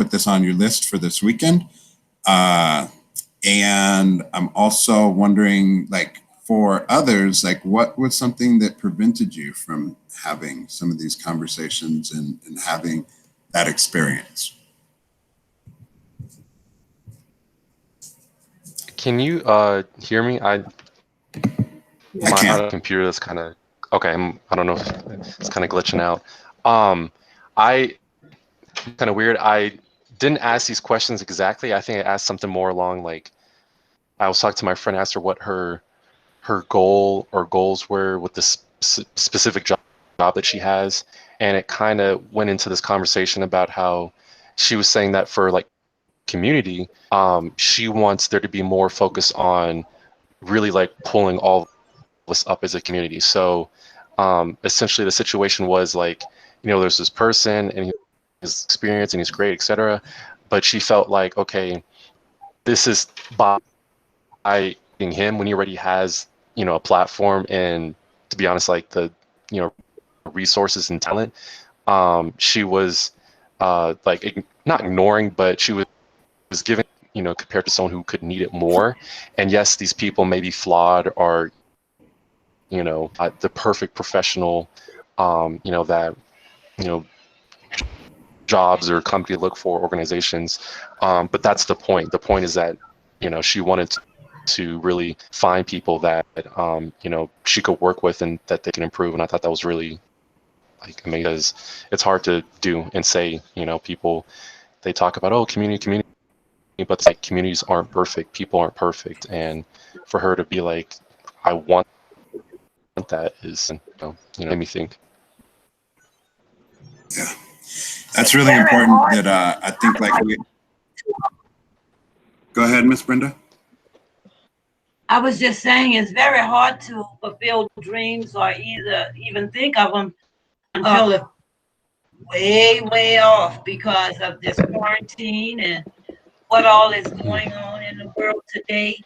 put this on your list for this weekend. And I'm also wondering, like, for others, like, what was something that prevented you from having some of these conversations and having that experience? Can you hear me? I My can. computer is kind of okay. I don't know if it's kind of glitching out. I kind of weird. I didn't ask these questions exactly. I think I asked something more along like I was talking to my friend, asked her what her goal or goals were with this specific job that she has, and it kind of went into this conversation about how she was saying that for like community, she wants there to be more focus on really like pulling all us up as a community. So essentially the situation was like, there's this person and his experience and he's great, etc. But she felt like, okay, this is by him when he already has, a platform and, to be honest, like the, resources and talent. She was like not ignoring, but she was giving, compared to someone who could need it more. And yes, these people may be flawed or, the perfect professional, that, jobs or company look for organizations. But that's the point. The point is that, she wanted to really find people that, she could work with and that they can improve. And I thought that was really like amazing, because it's hard to do and say, people, they talk about, oh, community, but it's like communities aren't perfect. People aren't perfect. And for her to be like, I want that is, made me think. Yeah, that's really important. That I think, like, go ahead, Miss Brenda. I was just saying it's very hard to fulfill dreams or even think of them until they're way off because of this quarantine and what all is going on in the world today.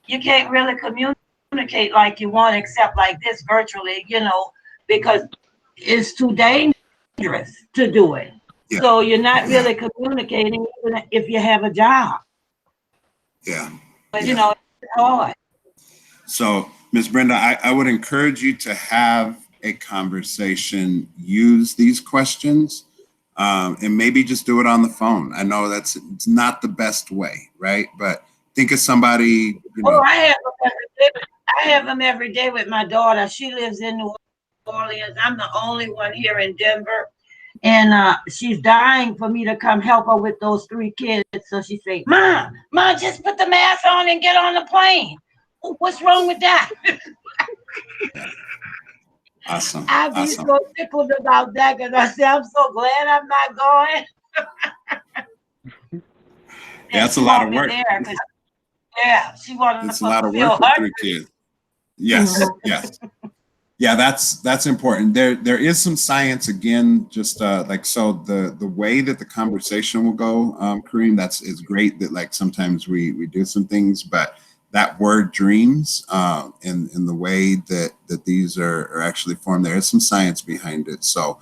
You can't really communicate like you want, except like this virtually, because it's too dangerous to do it. Yeah. So you're not really communicating even if you have a job. Yeah. But it's hard. So, Ms. Brenda, I would encourage you to have a conversation, use these questions, and maybe just do it on the phone. I know it's not the best way, right? But think of somebody. I have them every day with my daughter. She lives in New Orleans. I'm the only one here in Denver. And she's dying for me to come help her with those 3 kids. So she said, Mom, just put the mask on and get on the plane. What's wrong with that? Awesome. I'd be so tickled about that because I said, I'm so glad I'm not going. Yeah, that's a lot of work. She wanted it's a lot of work with 3 kids. Yes, yes. Yeah, that's important. There is some science, again, just like, so the way that the conversation will go, Kareem, is great that, like, sometimes we do some things, but that word dreams and the way that these are actually formed, there is some science behind it. So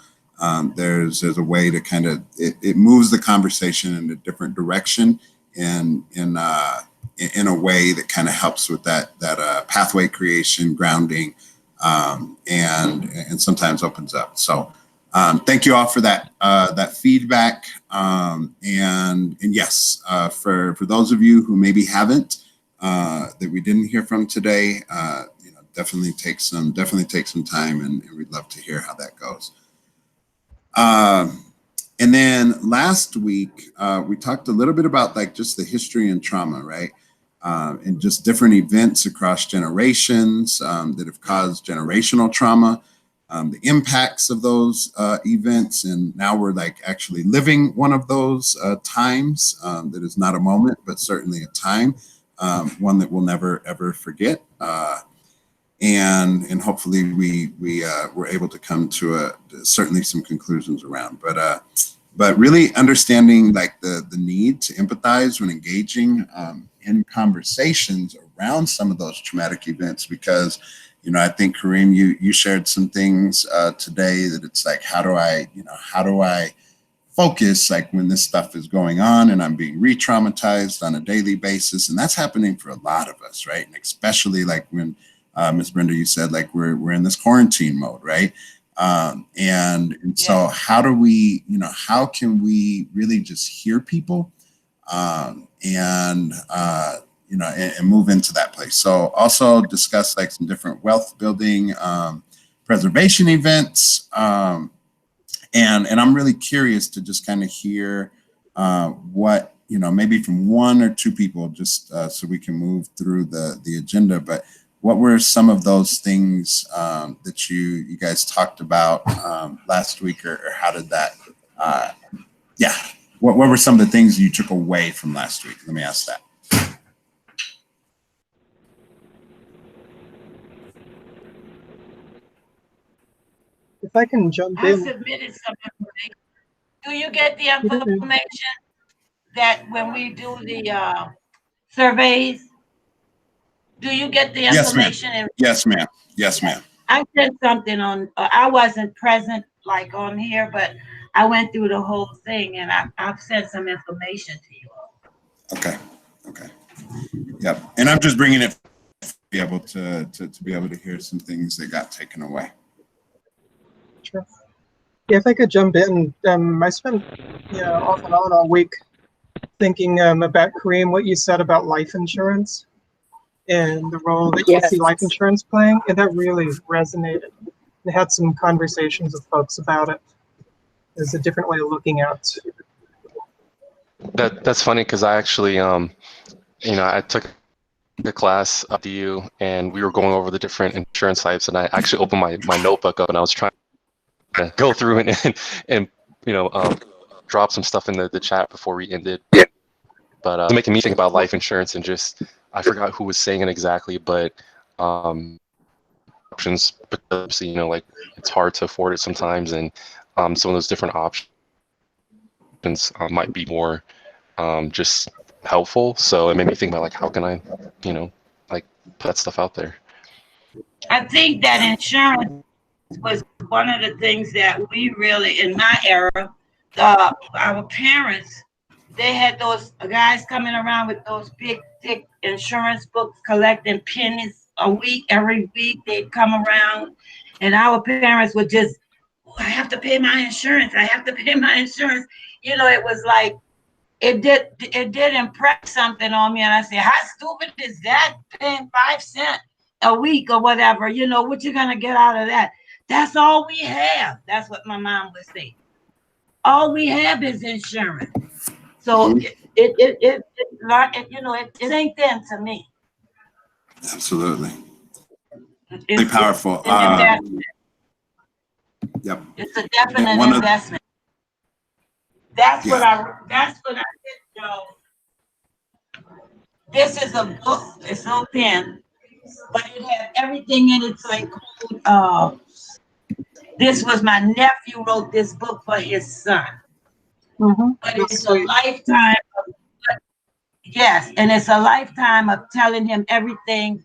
there's a way to kind of, it moves the conversation in a different direction and in a way that kind of helps with that pathway creation, grounding, and sometimes opens up. So thank you all for that feedback. And yes, for those of you who maybe haven't, that we didn't hear from today, definitely take some time, and we'd love to hear how that goes. And then last week, we talked a little bit about, like, just the history and trauma, right? And just different events across generations that have caused generational trauma, the impacts of those events. And now we're, like, actually living one of those times that is not a moment, but certainly a time. One that we'll never, ever forget. And hopefully we were able to come to certainly some conclusions around. But really understanding, like, the need to empathize when engaging in conversations around some of those traumatic events, because, I think, Kareem, you shared some things today that it's like, how do I focus, like when this stuff is going on and I'm being re-traumatized on a daily basis. And that's happening for a lot of us, right? And especially like when, Ms. Brenda, you said like we're in this quarantine mode, right? And so how do we, how can we really just hear people and move into that place? So also discuss like some different wealth building, preservation events. And I'm really curious to just kind of hear what, maybe from one or two people, just so we can move through the agenda. But what were some of those things that you guys talked about last week, or how did that, what were some of the things you took away from last week? Let me ask that. If I can jump I in. submitted some information. Do you get the information that when we do the surveys? Do you get the information? Yes, ma'am. Yes, ma'am. I sent something on, I wasn't present like on here, but I went through the whole thing and I've sent some information to you all. Okay. Okay. Yep. And I'm just bringing it to be able to hear some things that got taken away. Sure. Yeah, if I could jump in, I spent off and on all week thinking about Kareem, what you said about life insurance and the role that you see life insurance playing, and that really resonated. I had some conversations with folks about it. There's a different way of looking at it. That's funny because I actually I took a class at DU and we were going over the different insurance types, and I actually opened my notebook up and I was trying to go through and drop some stuff in the chat before we ended. But it's making me think about life insurance, and just I forgot who was saying it exactly, but options, because like it's hard to afford it sometimes, and some of those different options might be more just helpful. So it made me think about like how can I like put that stuff out there. I think that insurance was one of the things that we really, in my era, our parents, they had those guys coming around with those big, thick insurance books collecting pennies every week. They'd come around, and our parents would just, I have to pay my insurance. I have to pay my insurance. It was like, it did impress something on me. And I said, how stupid is that? Paying 5 cents a week or whatever, what you going to get out of that? That's all we have. That's what my mom would say. All we have is insurance. So it sinked in to me. Absolutely. Really powerful. Yep. It's a definite investment. That's what I did, Joe. This is a book. It's so thin, but it has everything in it. So it include, this was my nephew wrote this book for his son. Mm-hmm. But it's a lifetime of, and it's a lifetime of telling him everything,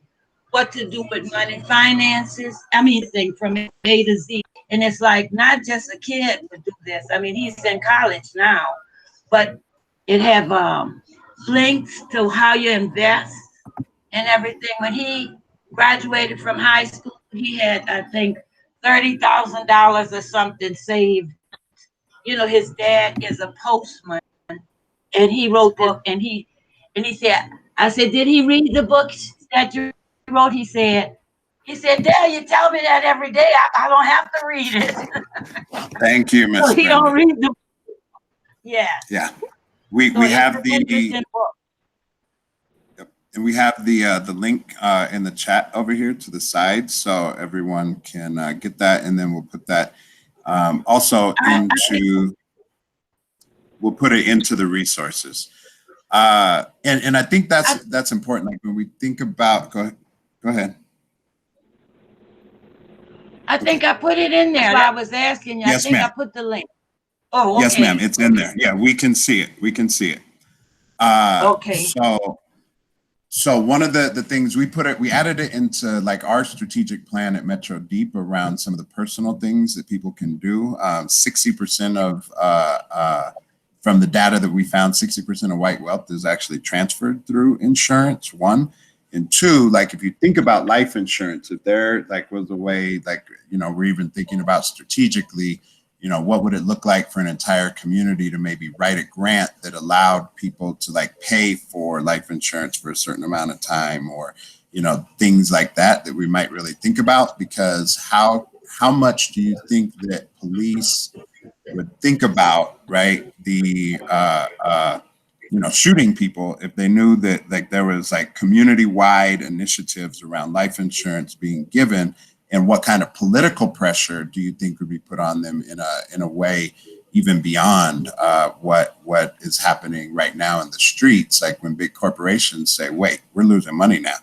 what to do with money, finances. I mean, thing from A to Z. And it's like not just a kid would do this. I mean, he's in college now, but it have links to how you invest and everything. When he graduated from high school, he had, I think, $30,000 or something saved. His dad is a postman, and he wrote the book. And he said, I said, did he read the book that you wrote? He said, Dad, you tell me that every day. I don't have to read it. Thank you, Miss. So he don't read the book. Yeah. Yeah. We have the yep. And we have the link in the chat over here to the side, so everyone can get that, and then we'll put that also into we'll put it into the resources. And I think that's important. Like when we think about go ahead. I think I put it in there. I was asking you. Yes, I think ma'am. I put the link. Oh, okay. Yes, ma'am. It's in there. Yeah, we can see it. We can see it. Okay. So one of the things we added it into like our strategic plan at Metro Deep around some of the personal things that people can do. 60% of from the data that we found, 60% of white wealth is actually transferred through insurance, one. And two, like if you think about life insurance, if there like was a way, like, you know, we're even thinking about strategically, you know, what would it look like for an entire community to maybe write a grant that allowed people to like pay for life insurance for a certain amount of time, or, you know, things like that we might really think about. Because how much do you think that police would think about, right, the you know, shooting people if they knew that like there was like community-wide initiatives around life insurance being given? And what kind of political pressure do you think would be put on them in a way even beyond what is happening right now in the streets? Like when big corporations say, "Wait, we're losing money now.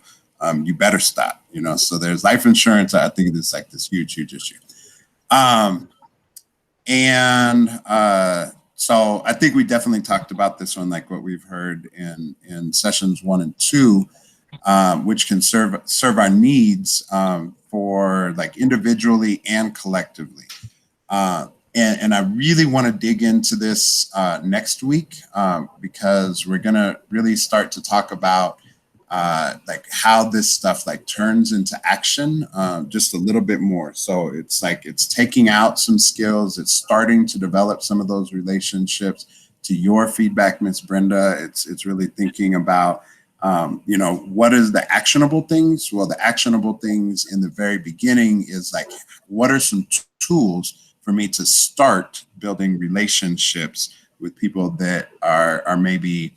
You better stop." You know, so there's life insurance. I think it's like this huge issue. So I think we definitely talked about this one, like what we've heard in sessions 1 and 2. Which can serve our needs for like individually and collectively. And I really want to dig into this next week because we're going to really start to talk about like how this stuff like turns into action just a little bit more. So it's like it's taking out some skills. It's starting to develop some of those relationships. To your feedback, Miss Brenda, it's really thinking about you know, what is the actionable things? Well, the actionable things in the very beginning is like, what are some tools for me to start building relationships with people that are maybe,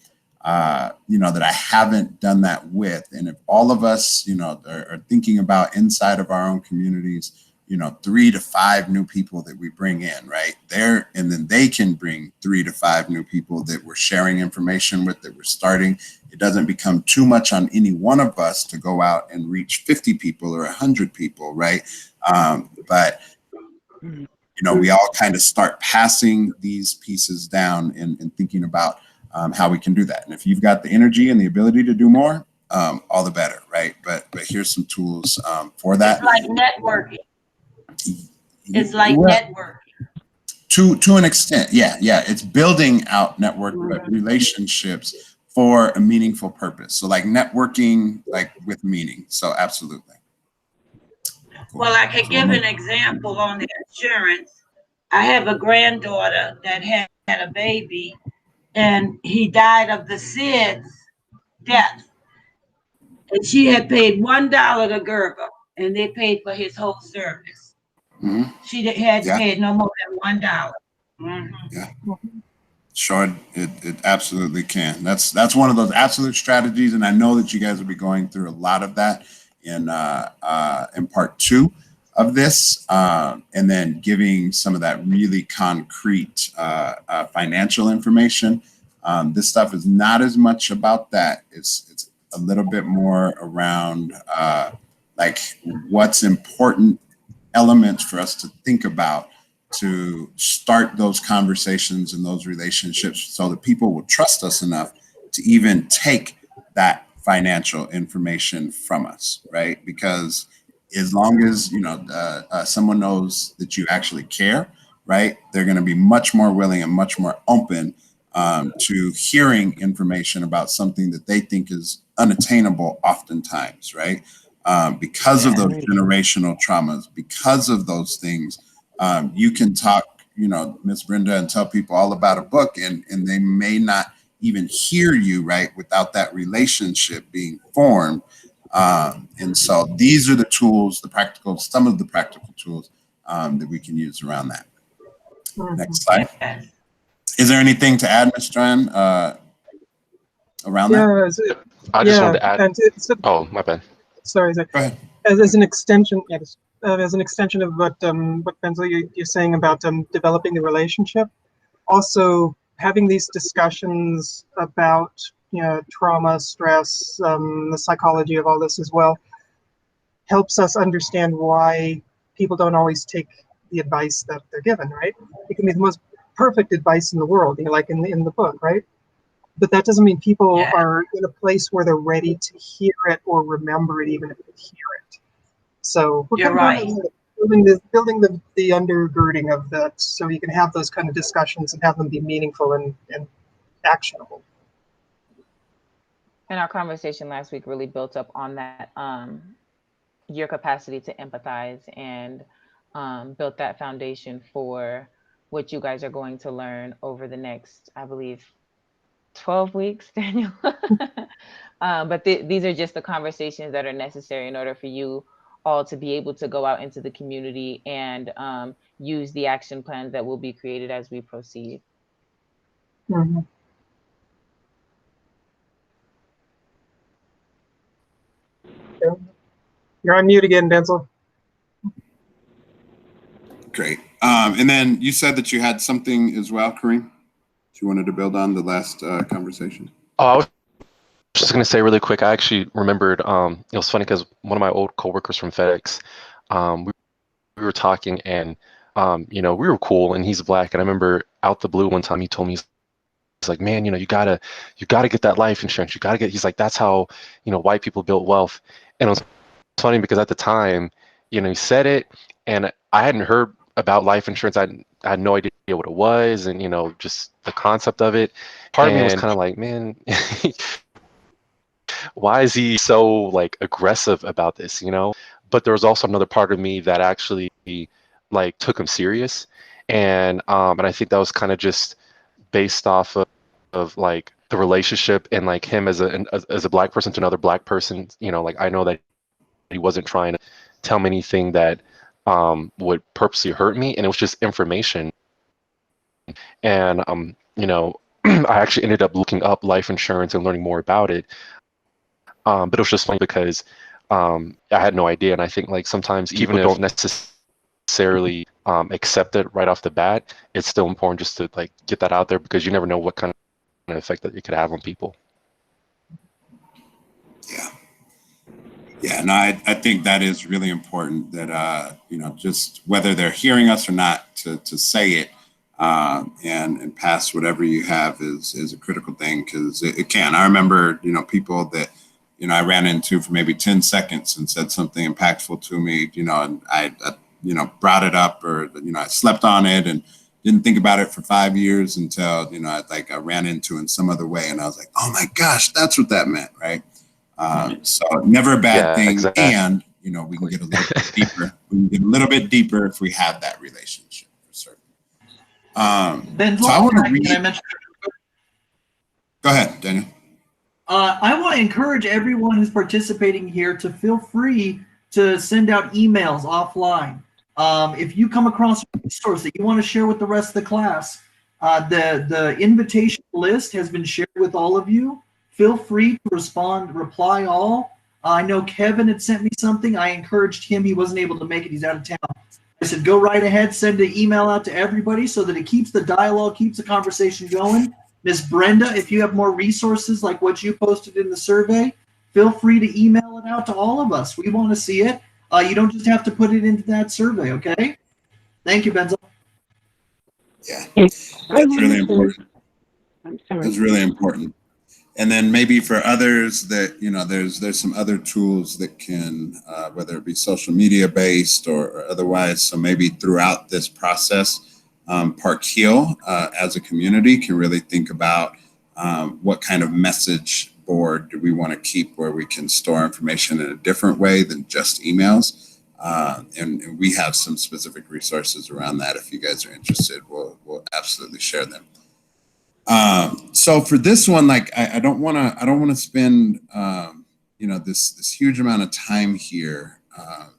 you know, that I haven't done that with. And if all of us, you know, are thinking about inside of our own communities, you know, 3 to 5 new people that we bring in, right there, and then they can bring 3 to 5 new people that we're sharing information with, that we're starting. It doesn't become too much on any one of us to go out and reach 50 people or 100 people, right? But you know, we all kind of start passing these pieces down and thinking about how we can do that. And if you've got the energy and the ability to do more, all the better, right? But here's some tools for that. It's like networking. It's like Well, networking. To an extent, yeah. It's building out network relationships for a meaningful purpose. So like networking, like with meaning. So absolutely. Cool. Well, I could give an example on the insurance. I have a granddaughter that had a baby, and he died of the SIDS death. And she had paid $1 to Gerber, and they paid for his whole service. Mm-hmm. She had paid no more than $1. Mm-hmm. Yeah. Sure, it absolutely can. That's one of those absolute strategies, and I know that you guys will be going through a lot of that in part 2 of this, and then giving some of that really concrete financial information. This stuff is not as much about that. It's a little bit more around like what's important elements for us to think about to start those conversations and those relationships so that people will trust us enough to even take that financial information from us, right? Because as long as, you know, someone knows that you actually care, right, they're going to be much more willing and much more open to hearing information about something that they think is unattainable oftentimes, right? Because of those generational traumas, because of those things, you can talk, you know, Miss Brenda, and tell people all about a book, and they may not even hear you, right, without that relationship being formed. And so these are the tools, some of the practical tools that we can use around that. Next slide. Is there anything to add, Ms. Strand, around that? I just wanted to add. Oh, my bad. Sorry, Go ahead. As an extension, as an extension of what Benzel you're saying about developing the relationship, also having these discussions about, you know, trauma, stress, the psychology of all this as well, helps us understand why people don't always take the advice that they're given, right? It can be the most perfect advice in the world, you know, like in the book, right? but that doesn't mean people Yeah. are in a place where they're ready to hear it or remember it, even if they hear it. So we're You're kind of right. building the undergirding of that, so you can have those kind of discussions and have them be meaningful and actionable. And our conversation last week really built up on that, your capacity to empathize, and built that foundation for what you guys are going to learn over the next, I believe, 12 weeks, Daniel. But these are just the conversations that are necessary in order for you all to be able to go out into the community and use the action plans that will be created as we proceed. Mm-hmm. You're on mute again, Denzel. Great. And then you said that you had something as well, Kareem, that you wanted to build on the last conversation. Oh, I was just gonna say really quick. I actually remembered. It was funny because one of my old coworkers from FedEx, we were talking, and we were cool, and he's black, and I remember out the blue one time he told me, he's like, man, you gotta get that life insurance. He's like, that's how white people build wealth. And it was funny because at the time, he said it, and I hadn't heard about life insurance. I had no idea what it was, and just the concept of it. Part of me was kind of like, man, why is he so like aggressive about this? But there was also another part of me that actually like took him serious, and I think that was kind of just based off of like the relationship, and like him as a black person to another black person. Like I know that he wasn't trying to tell me anything that would purposely hurt me, and it was just information. And I actually ended up looking up life insurance and learning more about it. But it was just funny because I had no idea, and I think like sometimes even if don't necessarily accept it right off the bat, it's still important just to like get that out there, because you never know what kind of effect that it could have on people. Yeah, no, I think that is really important, that just whether they're hearing us or not, to say it and pass whatever you have is a critical thing, because it can. I remember people that I ran into for maybe 10 seconds and said something impactful to me, and I brought it up, or I slept on it and didn't think about it for 5 years until I ran into it in some other way, and I was like, oh my gosh, that's what that meant, right? So never a bad thing. Exactly. And we can get a little bit deeper. We can get a little bit deeper if we have that relationship, for certain. So I want to read. Go ahead, Daniel. I want to encourage everyone who's participating here to feel free to send out emails offline. If you come across a resource that you want to share with the rest of the class, the invitation list has been shared with all of you. Feel free to reply all. I know Kevin had sent me something. I encouraged him. He wasn't able to make it. He's out of town. I said, go right ahead, send an email out to everybody so that it keeps the dialogue, keeps the conversation going. Miss Brenda, if you have more resources like what you posted in the survey, feel free to email it out to all of us. We want to see it. You don't just have to put it into that survey, okay? Thank you, Benzo. Yeah, that's really important. That's really important. And then maybe for others that, there's some other tools that can, whether it be social media based or otherwise. So maybe throughout this process, Park Hill as a community can really think about what kind of message board do we want to keep, where we can store information in a different way than just emails. And we have some specific resources around that. If you guys are interested, we'll absolutely share them. So for this one, like I don't want to spend this huge amount of time here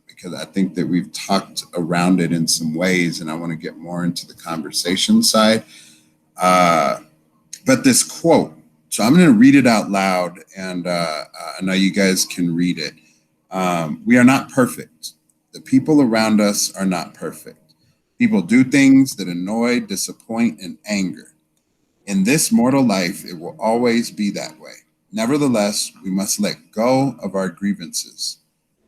because I think that we've talked around it in some ways, and I want to get more into the conversation side. But this quote, so I'm going to read it out loud, and I know you guys can read it. We are not perfect. The people around us are not perfect. People do things that annoy, disappoint, and anger. In this mortal life, it will always be that way. Nevertheless, we must let go of our grievances.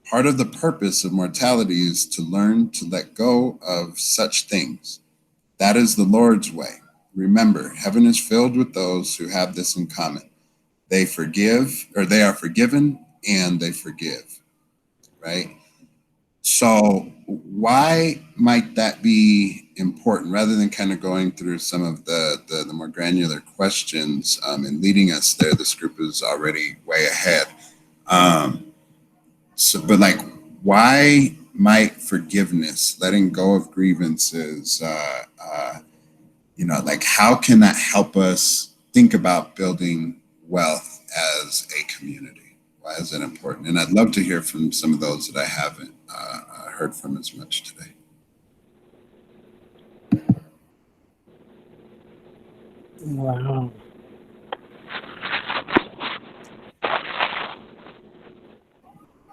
Part of the purpose of mortality is to learn to let go of such things. That is the Lord's way. remember, heaven is filled with those who have this in common. They forgive, or they are forgiven, and they forgive, right? So why might that be important, rather than kind of going through some of the more granular questions and leading us there? This group is already way ahead. But like, why might forgiveness, letting go of grievances, like how can that help us think about building wealth as a community? Why is it important? And I'd love to hear from some of those that I haven't heard from as much today. Wow.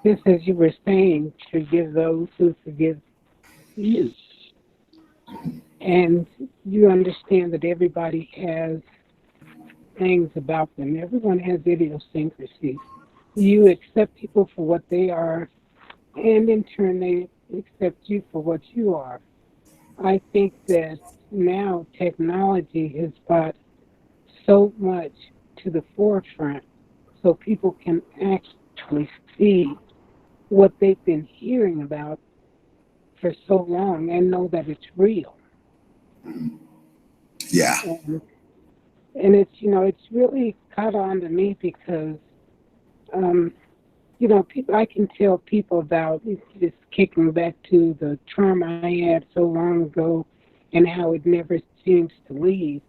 Just as you were saying, forgive those who forgive you. And you understand that everybody has things about them. Everyone has idiosyncrasies. You accept people for what they are, and in turn, they accept you for what you are. I think that now technology has brought so much to the forefront so people can actually see what they've been hearing about for so long and know that it's real. Yeah. And it's, it's really caught on to me because, people, I can tell people about just kicking back to the trauma I had so long ago and how it never seems to leave.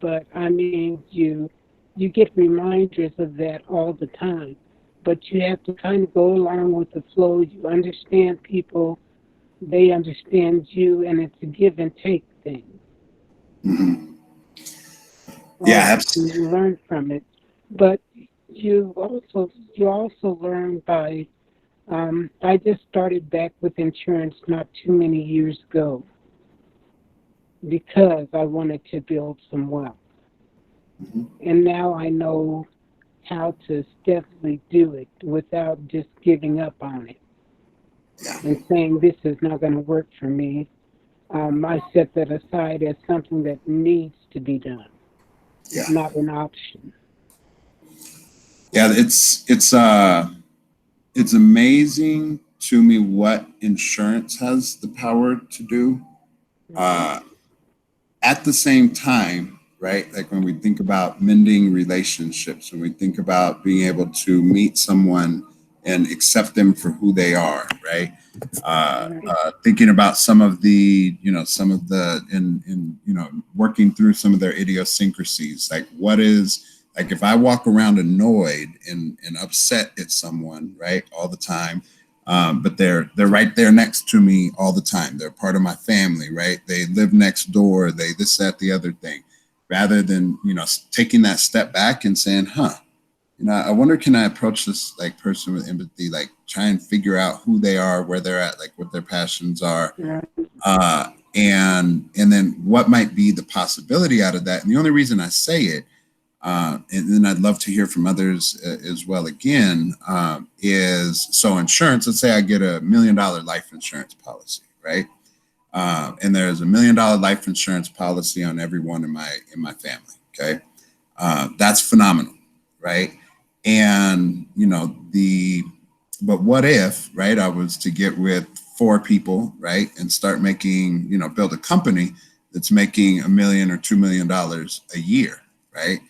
But I mean, you get reminders of that all the time. But you have to kind of go along with the flow. You understand people, they understand you, and it's a give and take thing. Mm-hmm. Yeah, absolutely. You learn from it, but you also learn by. I just started back with insurance not too many years ago because I wanted to build some wealth, and now I know how to steadily do it without just giving up on it and saying this is not going to work for me. I set that aside as something that needs to be done, not an option. Yeah, it's amazing to me what insurance has the power to do. At the same time, right? Like when we think about mending relationships, when we think about being able to meet someone and accept them for who they are, right? Thinking about some of the, working through some of their idiosyncrasies, like if I walk around annoyed and upset at someone, right, all the time, but they're right there next to me all the time. They're part of my family, right? They live next door. They this, that, the other thing. Rather than taking that step back and saying, I wonder, can I approach this person with empathy, try and figure out who they are, where they're at, what their passions are, and then what might be the possibility out of that. And the only reason I say it, and then I'd love to hear from others as well again, is so insurance. Let's say I get $1 million life insurance policy, right? And there's $1 million life insurance policy on everyone in my family. Okay, that's phenomenal, right? And but what if, right, I was to get with 4 people, right, and start making, build a company that's making $1 million or $2 million a year, right?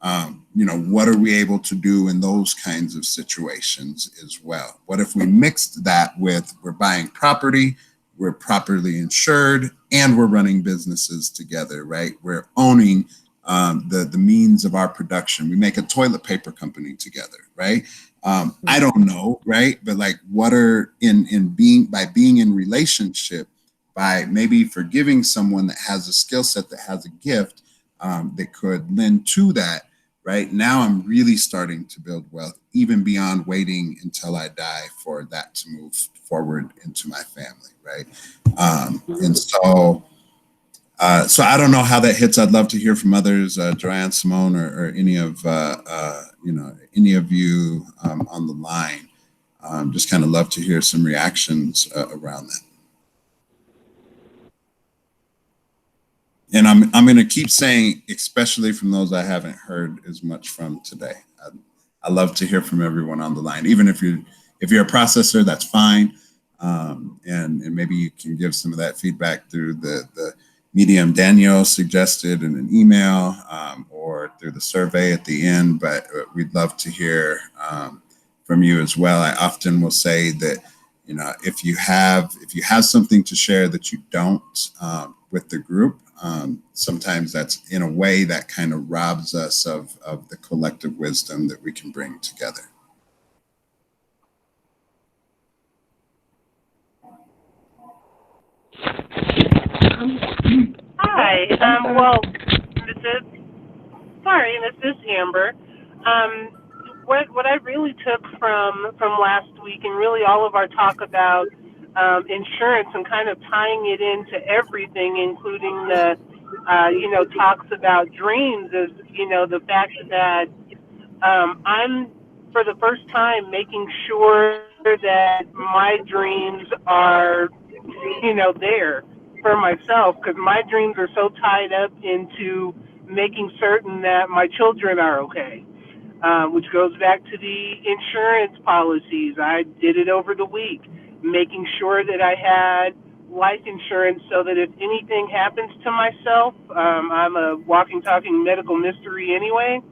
What are we able to do in those kinds of situations as well? What if we mixed that with we're buying property, we're properly insured, and we're running businesses together, right? We're owning the means of our production. We make a toilet paper company together, right? I don't know, right? But what are by being in relationship, by maybe forgiving someone that has a skill set, that has a gift that could lend to that, right? Now I'm really starting to build wealth, even beyond waiting until I die for that to move forward into my family, right? And so I don't know how that hits. I'd love to hear from others, Joanne, Simone, or any of any of you on the line. Just kind of love to hear some reactions around that. And I'm going to keep saying, especially from those I haven't heard as much from today. I love to hear from everyone on the line, even if you're a processor, that's fine. And maybe you can give some of that feedback through the medium Daniel suggested in an email, or through the survey at the end. But we'd love to hear from you as well. I often will say that, you know, if you have something to share that you don't with the group, sometimes that's in a way that kind of robs us of the collective wisdom that we can bring together. Hi. Well, this is Amber. What I really took from last week, and really all of our talk about insurance and kind of tying it into everything, including the talks about dreams, is the fact that I'm for the first time making sure that my dreams are there for myself, because my dreams are so tied up into making certain that my children are okay, which goes back to the insurance policies. I did it over the week, making sure that I had life insurance so that if anything happens to myself, I'm a walking, talking medical mystery anyway.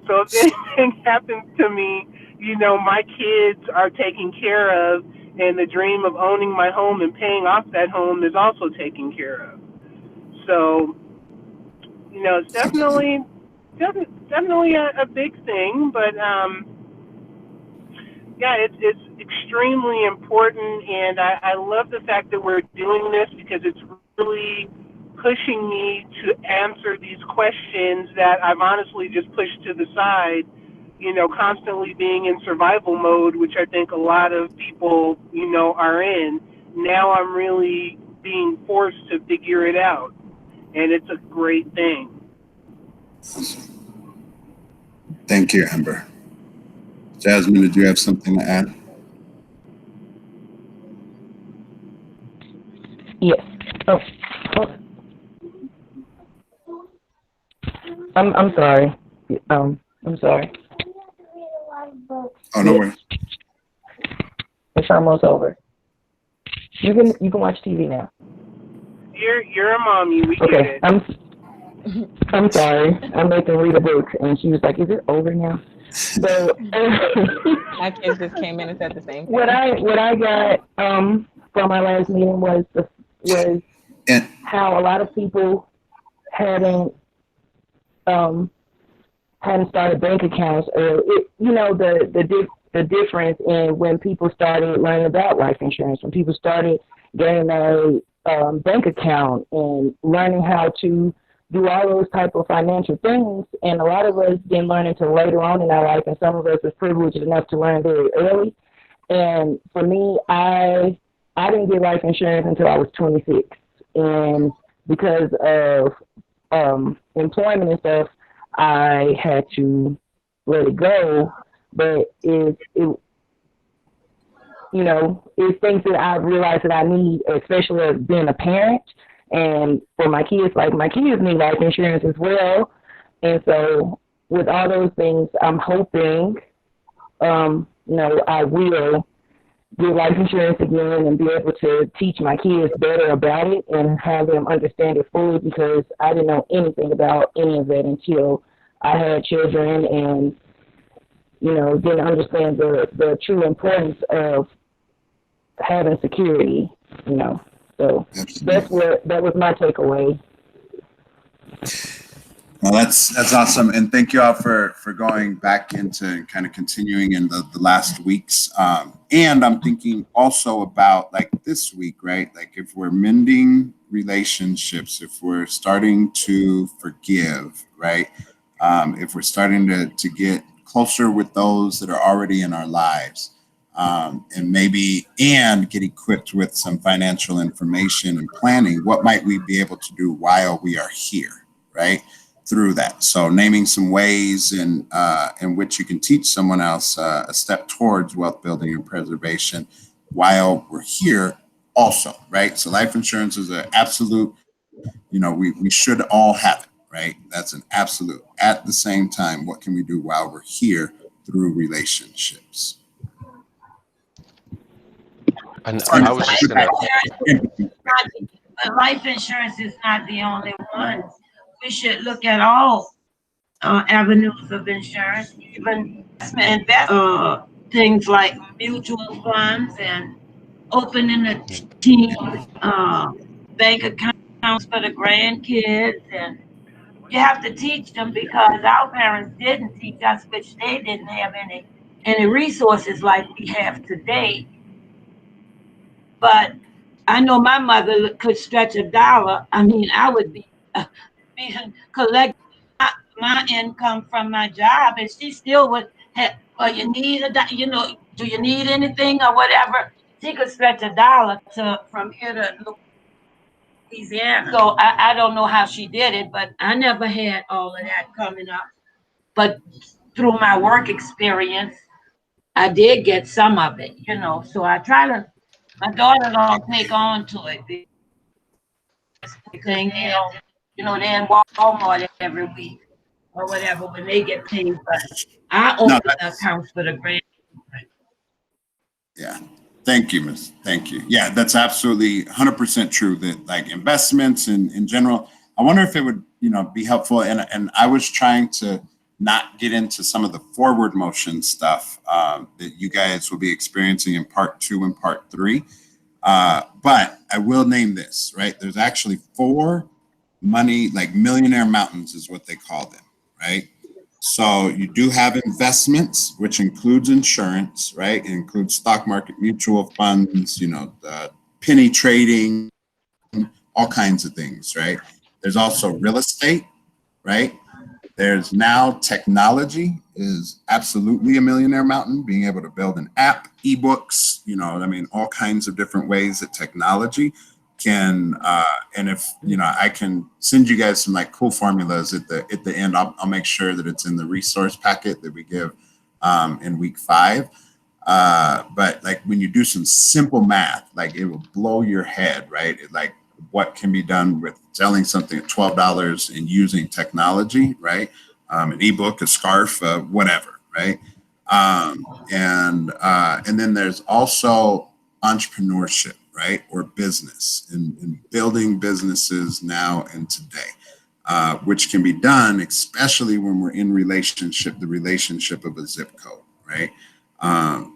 So if anything happens to me, my kids are taken care of, and the dream of owning my home and paying off that home is also taken care of. So, it's definitely a big thing, but yeah, it's extremely important, and I love the fact that we're doing this, because it's really pushing me to answer these questions that I've honestly just pushed to the side, constantly being in survival mode, which I think a lot of people, are in. Now I'm really being forced to figure it out, and it's a great thing. Thank you, Amber. Jasmine, did you have something to add? Yes. Oh. I'm sorry. I'm sorry. Oh, no worries. It's almost over. You can watch TV now. You're a mommy. We get Okay. it. I'm sorry. I'm making read a book, and she was like, "Is it over now?" So My kids just came in and said the same thing. what I got from our last meeting was how a lot of people hadn't started bank accounts, or the difference in when people started learning about life insurance, when people started getting a bank account and learning how to do all those type of financial things. And a lot of us didn't learn until later on in our life, and some of us was privileged enough to learn very early. And for me, I didn't get life insurance until I was 26, and because of employment and stuff, I had to let it go. But it's things that I've realized that I need, especially as being a parent. And for my kids, like my kids need life insurance as well. And so with all those things, I'm hoping, I will get life insurance again and be able to teach my kids better about it and have them understand it fully, because I didn't know anything about any of it until I had children, and, didn't understand the true importance of having security, So that was my takeaway. Well, that's awesome, and thank you all for going back into kind of continuing in the last weeks. And I'm thinking also about like this week, right? Like if we're mending relationships, if we're starting to forgive, right? If we're starting to get closer with those that are already in our lives. And get equipped with some financial information and planning, what might we be able to do while we are here, right? Through that. So naming some ways in which you can teach someone else a step towards wealth building and preservation while we're here also, right? So life insurance is an absolute we should all have it, right? That's an absolute. At the same time, what can we do while we're here through relationships? And I was just gonna. But life insurance is not the only one. We should look at all avenues of insurance, even things like mutual funds and opening a team bank accounts for the grandkids. And you have to teach them because our parents didn't teach us, which they didn't have any resources like we have today. But I know my mother could stretch a dollar. I mean, I would be collecting my income from my job, and she still would have. Well, you need do you need anything or whatever? She could stretch a dollar to from here to Louisiana. So I don't know how she did it, but I never had all of that coming up. But through my work experience, I did get some of it, So I try to. My daughter don't take on to it because they're in Walmart every week or whatever when they get paid. But I open accounts for the grand. Yeah. Thank you, Miss. Thank you. Yeah, that's absolutely 100% true that like investments in general, I wonder if it would, be helpful. And I was trying to not get into some of the forward motion stuff that you guys will be experiencing in part 2 and part 3. But I will name this, right? There's actually 4 like millionaire mountains is what they call them, right? So you do have investments, which includes insurance, right? It includes stock market, mutual funds, penny trading, all kinds of things, right? There's also real estate, right? There's now technology is absolutely a millionaire mountain, being able to build an app, ebooks, all kinds of different ways that technology can, and if, I can send you guys some like cool formulas at the end. I'll make sure that it's in the resource packet that we give in week 5. But like when you do some simple math, like it will blow your head, right? Like what can be done with selling something at $12 and using technology, right? An ebook, a scarf, whatever, right? And then there's also entrepreneurship, right? Or business and building businesses now and today, which can be done, especially when we're in the relationship of a zip code, right?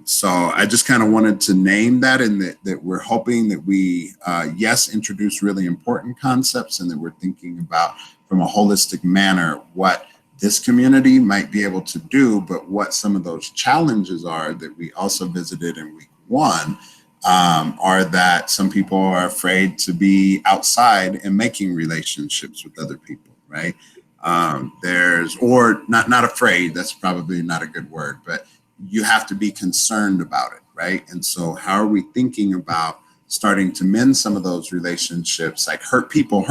So I just kind of wanted to name that, and that we're hoping that we, introduce really important concepts, and that we're thinking about from a holistic manner what this community might be able to do, but what some of those challenges are that we also visited in week 1 are that some people are afraid to be outside and making relationships with other people, right? Or not afraid, that's probably not a good word, but you have to be concerned about it, right? And so how are we thinking about starting to mend some of those relationships? Like hurt people,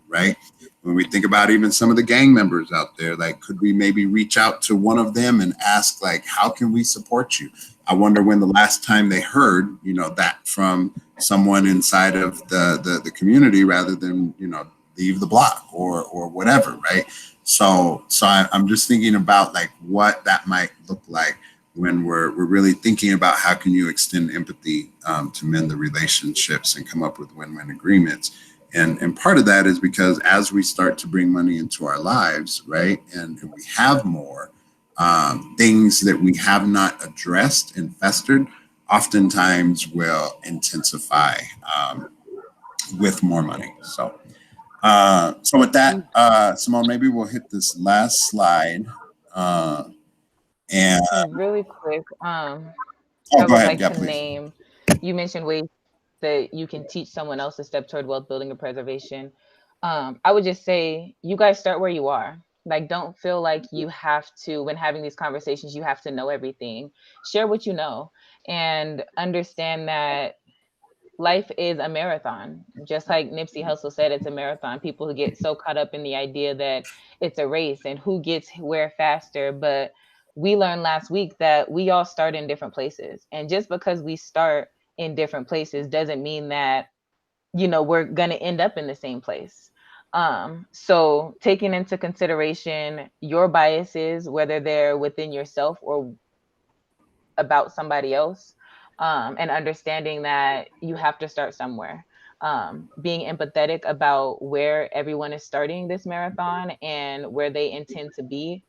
right? When we think about even some of the gang members out there, like could we maybe reach out to one of them and ask, like, how can we support you? I wonder when the last time they heard, that from someone inside of the community rather than, leave the block or whatever, right? So I'm just thinking about like what that might look like when we're really thinking about how can you extend empathy to mend the relationships and come up with win-win agreements. And part of that is because as we start to bring money into our lives, right, and we have more things that we have not addressed and festered, oftentimes will intensify with more money. So with that, Simone, maybe we'll hit this last slide. And really quick, I go would ahead. like Yeah, to please. name, you mentioned ways that you can teach someone else to step toward wealth building and preservation. I would just say you guys start where you are. Like, don't feel like you have to, when having these conversations, you have to know everything. Share what you know and understand that life is a marathon. Just like Nipsey Hussle said, it's a marathon. People get so caught up in the idea that it's a race and who gets where faster. But we learned last week that we all start in different places. And just because we start in different places doesn't mean that, we're going to end up in the same place. So taking into consideration your biases, whether they're within yourself or about somebody else, and understanding that you have to start somewhere. Being empathetic about where everyone is starting this marathon and where they intend to be,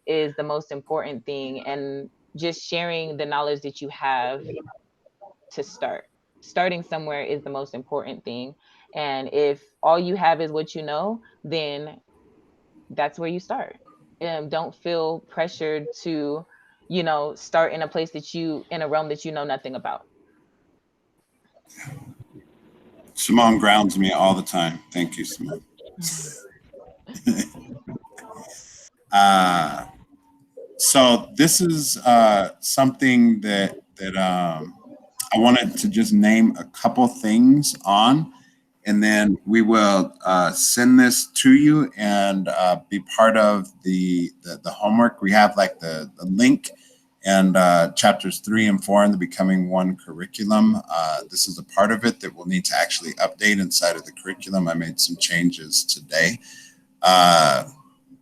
is the most important thing. And just sharing the knowledge that you have to start. Starting somewhere is the most important thing. And if all you have is what you know, then that's where you start. Don't feel pressured to, start in a place in a realm that you know nothing about. Simone grounds me all the time. Thank you, Simone. So this is something that I wanted to just name a couple things on, and then we will send this to you and be part of the homework. We have like the link and chapters 3 and 4 in the Becoming One curriculum. This is a part of it that we'll need to actually update inside of the curriculum. I made some changes today.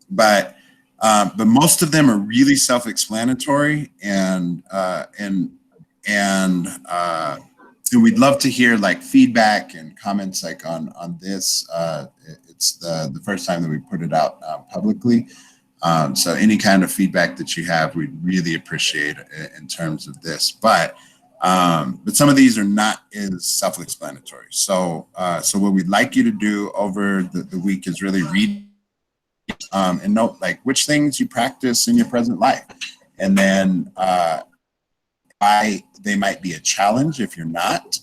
But most of them are really self-explanatory, and we'd love to hear like feedback and comments like on this. It's the first time that we put it out publicly. So any kind of feedback that you have, we'd really appreciate in terms of this. But some of these are not as self-explanatory. So what we'd like you to do over the week is really read and note like which things you practice in your present life, and then why they might be a challenge if you're not,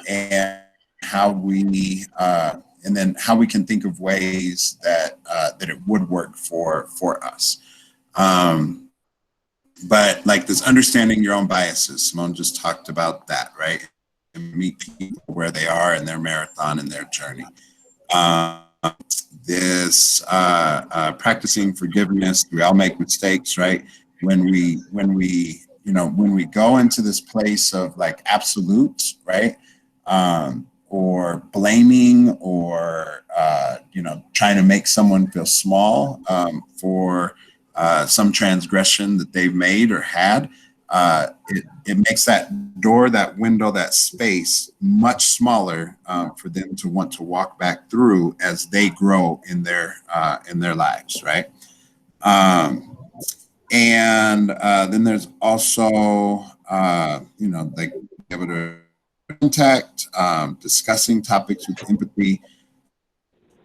and how we can think of ways that it would work for us. But like this understanding your own biases, Simone just talked about that, right? And meet people where they are in their marathon and their journey. This practicing forgiveness. We all make mistakes, right? When we go into this place of like absolutes, right? Or blaming, or trying to make someone feel small for some transgression that they've made or had. It makes that door, that window, that space much smaller for them to want to walk back through as they grow in their lives, right? And then there's also like able to contact, discussing topics with empathy.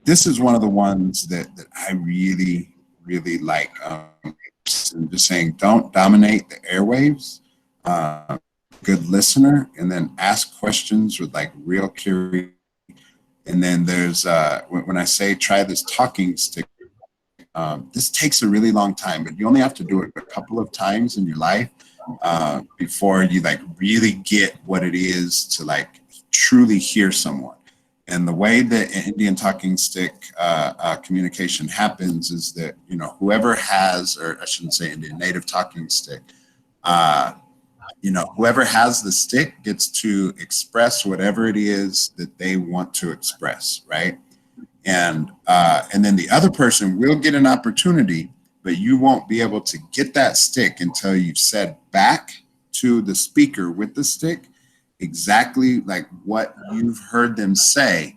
This is one of the ones that I really like. And just saying, don't dominate the airwaves. Good listener, and then ask questions with like real curiosity. And then there's when I say try this talking stick, this takes a really long time, but you only have to do it a couple of times in your life before you like really get what it is to like truly hear someone. And the way that Indian talking stick communication happens is that, whoever has, or I shouldn't say Indian, native talking stick, whoever has the stick gets to express whatever it is that they want to express, right? And then the other person will get an opportunity, but you won't be able to get that stick until you've said back to the speaker with the stick exactly like what you've heard them say.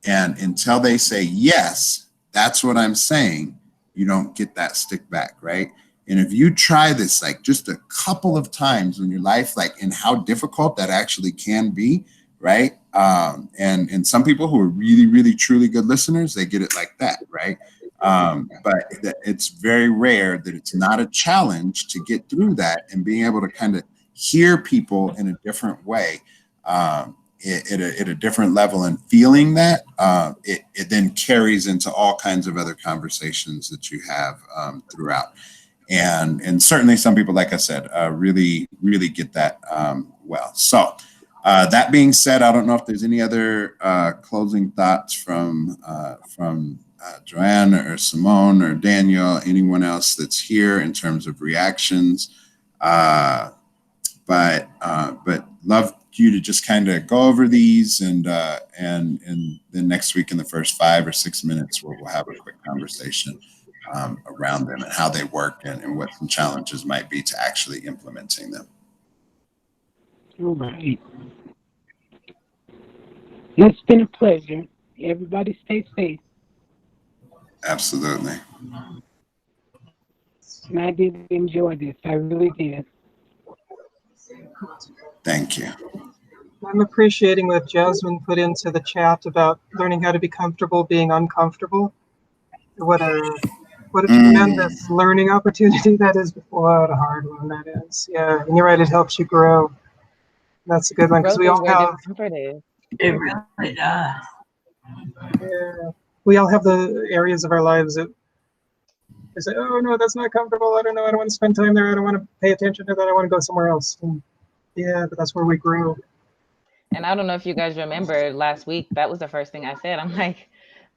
And until they say, yes, that's what I'm saying, you don't get that stick back, right? And if you try this like just a couple of times in your life, like, and how difficult that actually can be, right? And some people who are really, really, truly good listeners, they get it like that, right? But it's very rare that it's not a challenge to get through that and being able to kind of hear people in a different way, at a different level, and feeling that it then carries into all kinds of other conversations that you have throughout. And certainly some people, like I said, really, really get that well. So that being said, I don't know if there's any other closing thoughts from Joanne or Simone or Daniel, anyone else that's here in terms of reactions. But love you to just kind of go over these, and then next week in the first 5 or 6 minutes, we'll have a quick conversation around them and how they work, and what some challenges might be to actually implementing them. All right. It's been a pleasure. Everybody stay safe. Absolutely. And I did enjoy this. I really did. Thank you. I'm appreciating what Jasmine put into the chat about learning how to be comfortable being uncomfortable. What a tremendous learning opportunity that is. What a hard one that is. Yeah, and you're right, it helps you grow. That's a good one, because Growth we is all where have, discomfort is. It really does. yeah, we all have the areas of our lives that we say, oh no, that's not comfortable. I don't know. I don't want to spend time there. I don't want to pay attention to that. I want to go somewhere else. And yeah, but that's where we grow. And I don't know if you guys remember last week, that was the first thing I said. I'm like,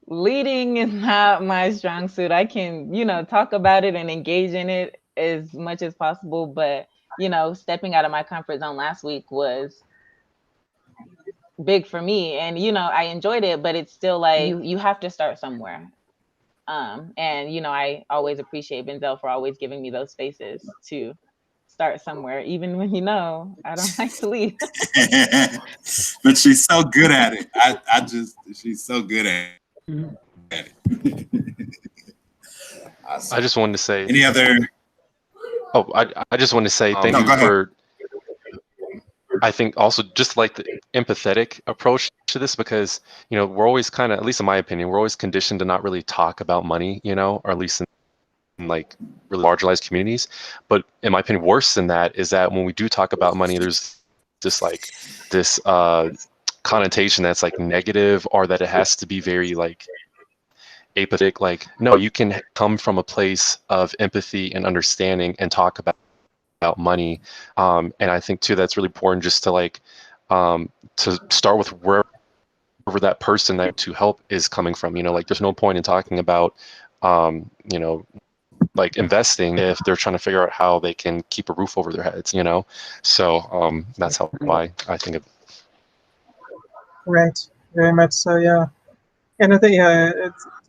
leading is not my strong suit. I can, talk about it and engage in it as much as possible. But, stepping out of my comfort zone last week was big for me. And, I enjoyed it, but it's still like you have to start somewhere. And, I always appreciate Benzel for always giving me those spaces to start somewhere, even when I don't like to lead. But she's so good at it. She's so good at it. Awesome. I just wanted to say. Any other? Oh, I just wanted to say thank you for. I think also just like the empathetic approach to this, because we're always kind of, at least in my opinion, we're always conditioned to not really talk about money, or at least in like really marginalized communities. But in my opinion, worse than that is that when we do talk about money, there's just like this connotation that's like negative, or that it has to be very like apathetic. Like, no, you can come from a place of empathy and understanding and talk about money. And I think too, that's really important, just to like to start with wherever that person that to help is coming from. Like there's no point in talking about like investing if they're trying to figure out how they can keep a roof over their heads, so that's how I think of it. Right, very much so, yeah. And I think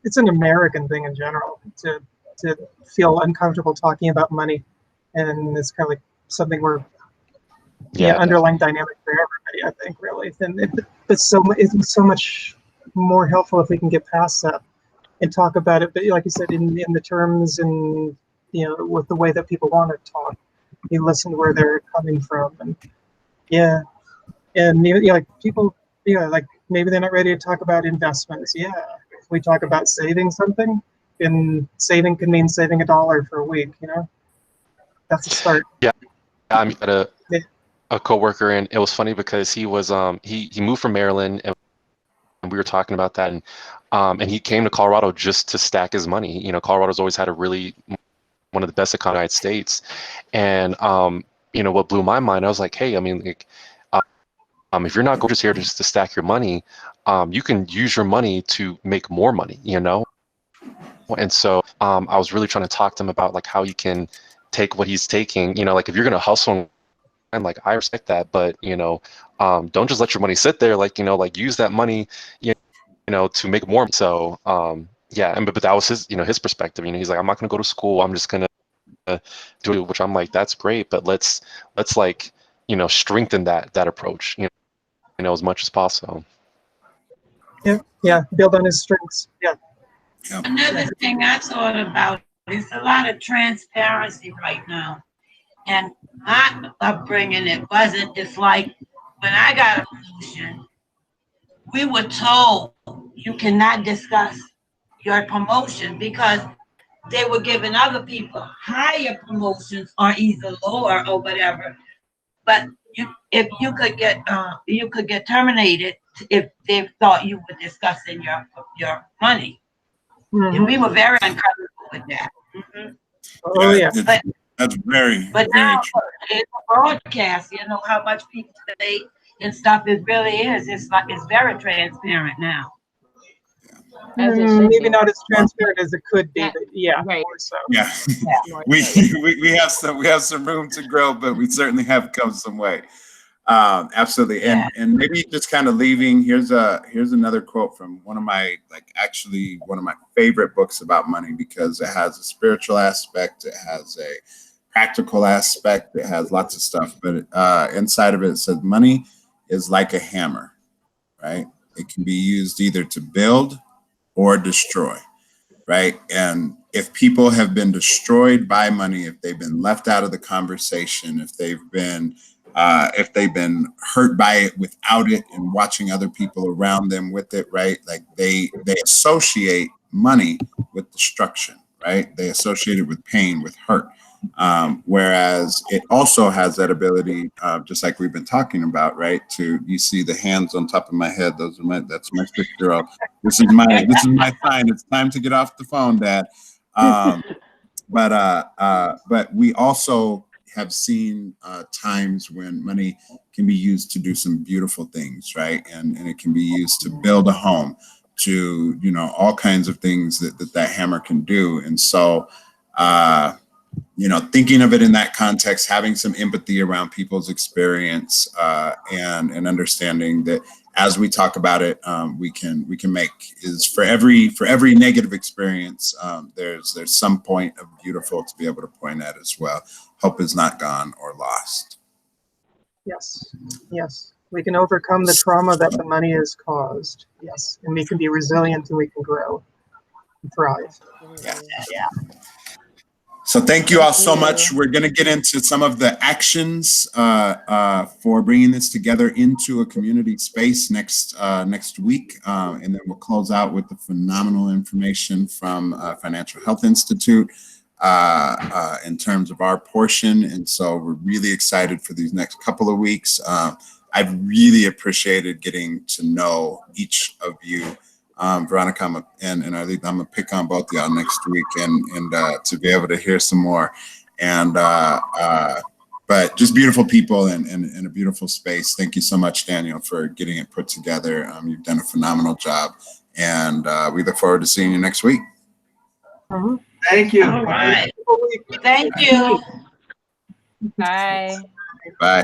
it's an American thing in general to feel uncomfortable talking about money, and it's kind of like something where underlying dynamic for everybody, I think, really. And it's so much more helpful if we can get past that and talk about it, but like you said, in the terms and with the way that people want to talk. You listen to where they're coming from, and like people, like maybe they're not ready to talk about investments. Yeah, if we talk about saving something, and saving can mean saving $1 for a week. That's a start. Yeah, I met a coworker, and it was funny because he was he moved from Maryland, and we were talking about that, and he came to Colorado just to stack his money. Colorado's always had one of the best economies in the United States, and what blew my mind, I was like, hey, I mean, like, if you're not just here just to stack your money, you can use your money to make more money, And so I was really trying to talk to him about like how you can take what he's taking, like if you're gonna hustle, and like I respect that, but don't just let your money sit there. Like like use that money, to make more. So but that was his his perspective. He's like, I'm not gonna go to school. I'm just gonna do it. Which I'm like, that's great, but let's like strengthen that approach. As much as possible. Yeah. Build on his strengths. Yeah. Another thing I thought about is a lot of transparency right now. And my upbringing, it wasn't. It's like when I got a promotion, we were told you cannot discuss your promotion because they were giving other people higher promotions or either lower or whatever. But if you could get terminated if they thought you were discussing your money. Mm-hmm. And we were very uncomfortable with that. Mm-hmm. Oh yeah. That's very. But very now true. it's a broadcast. How much people say and stuff. It really is. It's very transparent now. Maybe not as transparent as it could be, but yeah, right. More so. Yeah, we have some room to grow, but we certainly have come some way. Absolutely. Yeah. And maybe just kind of leaving, here's another quote from one of my favorite books about money, because it has a spiritual aspect, it has a practical aspect, it has lots of stuff, but inside of it says money is like a hammer, right? It can be used either to build or destroy, right? And if people have been destroyed by money, if they've been left out of the conversation, if they've been hurt by it without it, and watching other people around them with it, right? Like they associate money with destruction, right? They associate it with pain, with hurt. Whereas it also has that ability, just like we've been talking about, right? You see the hands on top of my head. That's my 6-year-old. This is my sign. It's time to get off the phone, Dad. But we also have seen times when money can be used to do some beautiful things, right? And it can be used to build a home, to, all kinds of things that hammer can do. And so, thinking of it in that context, having some empathy around people's experience, and understanding that as we talk about it, we can make is for every negative experience, there's some point of beautiful to be able to point at as well. Hope is not gone or lost. Yes, yes. We can overcome the trauma that the money has caused. Yes, and we can be resilient, and we can grow and thrive. Yeah. So thank you all so much. We're going to get into some of the actions for bringing this together into a community space next week, and then we'll close out with the phenomenal information from Financial Health Institute in terms of our portion. And so we're really excited for these next couple of weeks. I've really appreciated getting to know each of you. Veronica, and I think I'm gonna pick on both of y'all next week, and to be able to hear some more, and but just beautiful people and a beautiful space. Thank you so much, Daniel, for getting it put together. You've done a phenomenal job, and we look forward to seeing you next week. Thank you. All right. Thank you. Bye. Bye.